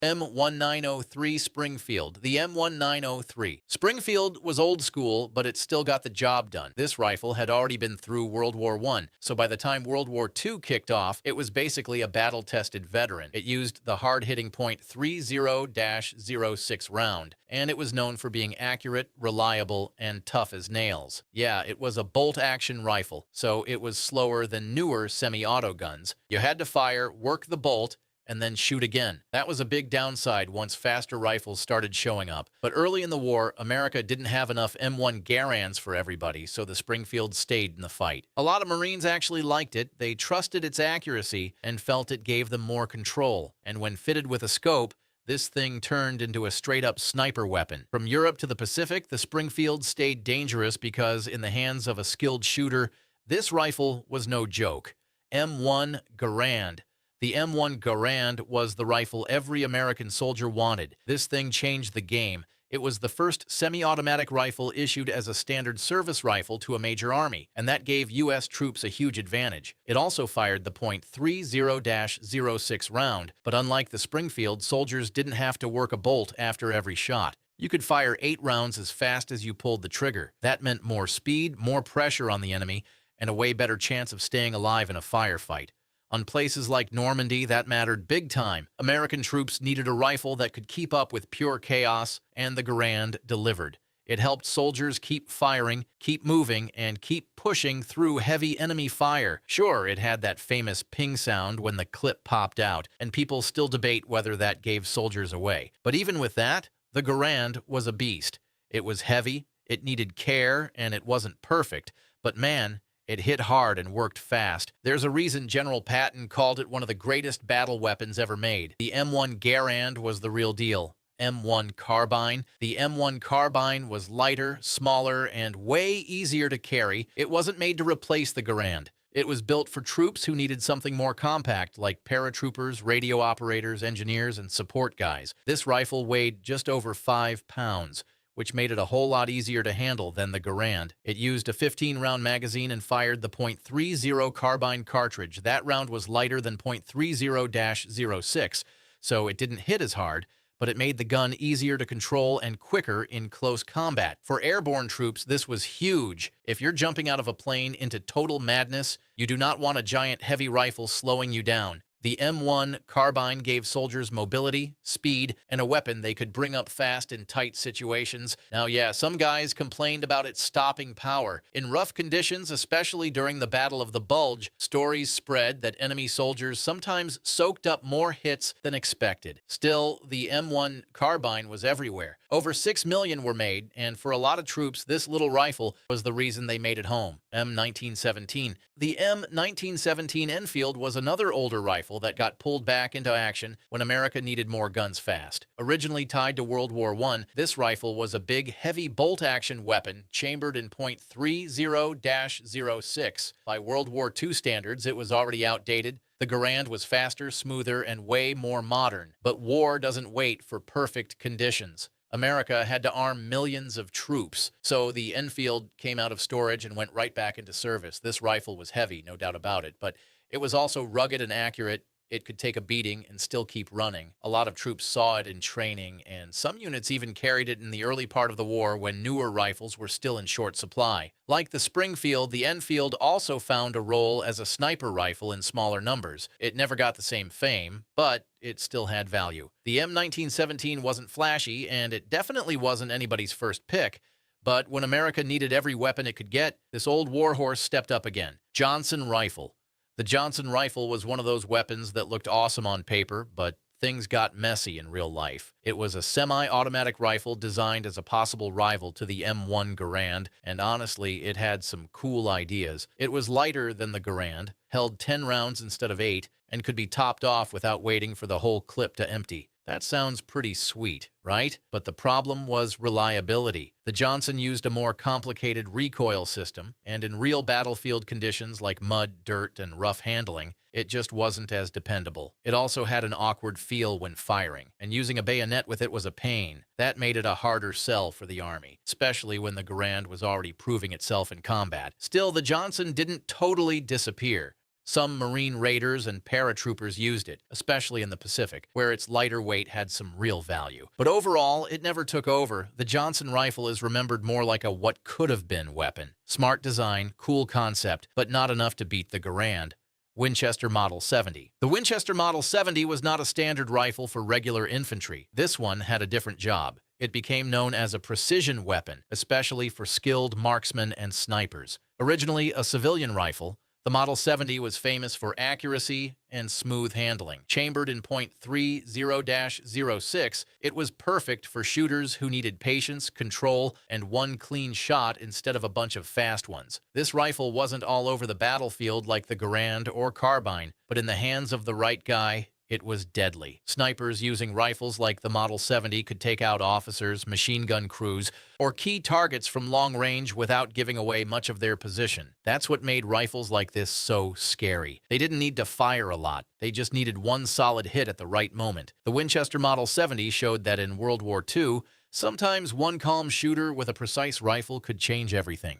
M1903 Springfield, the M1903. Springfield was old school, but it still got the job done. This rifle had already been through World War I, so by the time World War II kicked off, it was basically a battle-tested veteran. It used the hard-hitting .30-06 round, and it was known for being accurate, reliable, and tough as nails. Yeah, it was a bolt-action rifle, so it was slower than newer semi-auto guns. You had to fire, work the bolt, and then shoot again. That was a big downside once faster rifles started showing up. But early in the war, America didn't have enough M1 Garands for everybody, so the Springfield stayed in the fight. A lot of Marines actually liked it. They trusted its accuracy and felt it gave them more control. And when fitted with a scope, this thing turned into a straight-up sniper weapon. From Europe to the Pacific, the Springfield stayed dangerous because, in the hands of a skilled shooter, this rifle was no joke. M1 Garand. The M1 Garand was the rifle every American soldier wanted. This thing changed the game. It was the first semi-automatic rifle issued as a standard service rifle to a major army, and that gave U.S. troops a huge advantage. It also fired the .30-06 round, but unlike the Springfield, soldiers didn't have to work a bolt after every shot. You could fire 8 rounds as fast as you pulled the trigger. That meant more speed, more pressure on the enemy, and a way better chance of staying alive in a firefight. On places like Normandy, that mattered big time. American troops needed a rifle that could keep up with pure chaos, and the Garand delivered. It helped soldiers keep firing, keep moving, and keep pushing through heavy enemy fire. Sure, it had that famous ping sound when the clip popped out, and people still debate whether that gave soldiers away. But even with that, the Garand was a beast. It was heavy, it needed care, and it wasn't perfect. But man, it hit hard and worked fast. There's a reason General Patton called it one of the greatest battle weapons ever made. The M1 Garand was the real deal. M1 Carbine. The M1 Carbine was lighter, smaller, and way easier to carry. It wasn't made to replace the Garand. It was built for troops who needed something more compact, like paratroopers, radio operators, engineers, and support guys. This rifle weighed just over 5 pounds. Which made it a whole lot easier to handle than the Garand. It used a 15-round magazine and fired the .30 carbine cartridge. That round was lighter than .30-06, so it didn't hit as hard, but it made the gun easier to control and quicker in close combat. For airborne troops, this was huge. If you're jumping out of a plane into total madness, you do not want a giant heavy rifle slowing you down. The M1 Carbine gave soldiers mobility, speed, and a weapon they could bring up fast in tight situations. Now, yeah, some guys complained about its stopping power. In rough conditions, especially during the Battle of the Bulge, stories spread that enemy soldiers sometimes soaked up more hits than expected. Still, the M1 Carbine was everywhere. Over 6 million were made, and for a lot of troops, this little rifle was the reason they made it home. M1917. The M1917 Enfield was another older rifle that got pulled back into action when America needed more guns fast. Originally tied to World War I, this rifle was a big, heavy bolt-action weapon chambered in .30-06. By World War II standards, it was already outdated. The Garand was faster, smoother, and way more modern. But war doesn't wait for perfect conditions. America had to arm millions of troops, so the Enfield came out of storage and went right back into service. This rifle was heavy, no doubt about it, but it was also rugged and accurate. It could take a beating and still keep running. A lot of troops saw it in training, and some units even carried it in the early part of the war when newer rifles were still in short supply. Like the Springfield, the Enfield also found a role as a sniper rifle in smaller numbers. It never got the same fame, but it still had value. The M1917 wasn't flashy, and it definitely wasn't anybody's first pick. But when America needed every weapon it could get, this old warhorse stepped up again. Johnson Rifle. The Johnson rifle was one of those weapons that looked awesome on paper, but things got messy in real life. It was a semi-automatic rifle designed as a possible rival to the M1 Garand, and honestly, it had some cool ideas. It was lighter than the Garand, held 10 rounds instead of 8, and could be topped off without waiting for the whole clip to empty. That sounds pretty sweet, right? But the problem was reliability. The Johnson used a more complicated recoil system, and in real battlefield conditions like mud, dirt, and rough handling, it just wasn't as dependable. It also had an awkward feel when firing, and using a bayonet with it was a pain. That made it a harder sell for the Army, especially when the Garand was already proving itself in combat. Still, the Johnson didn't totally disappear. Some Marine raiders and paratroopers used it, especially in the Pacific, where its lighter weight had some real value. But overall, it never took over. The Johnson rifle is remembered more like a what-could-have-been weapon. Smart design, cool concept, but not enough to beat the Garand. Winchester Model 70. The Winchester Model 70 was not a standard rifle for regular infantry. This one had a different job. It became known as a precision weapon, especially for skilled marksmen and snipers. Originally a civilian rifle, the Model 70 was famous for accuracy and smooth handling. Chambered in .30-06, it was perfect for shooters who needed patience, control, and one clean shot instead of a bunch of fast ones. This rifle wasn't all over the battlefield like the Garand or Carbine, but in the hands of the right guy, it was deadly. Snipers using rifles like the Model 70 could take out officers, machine gun crews, or key targets from long range without giving away much of their position. That's what made rifles like this so scary. They didn't need to fire a lot. They just needed one solid hit at the right moment. The Winchester Model 70 showed that in World War II, sometimes one calm shooter with a precise rifle could change everything.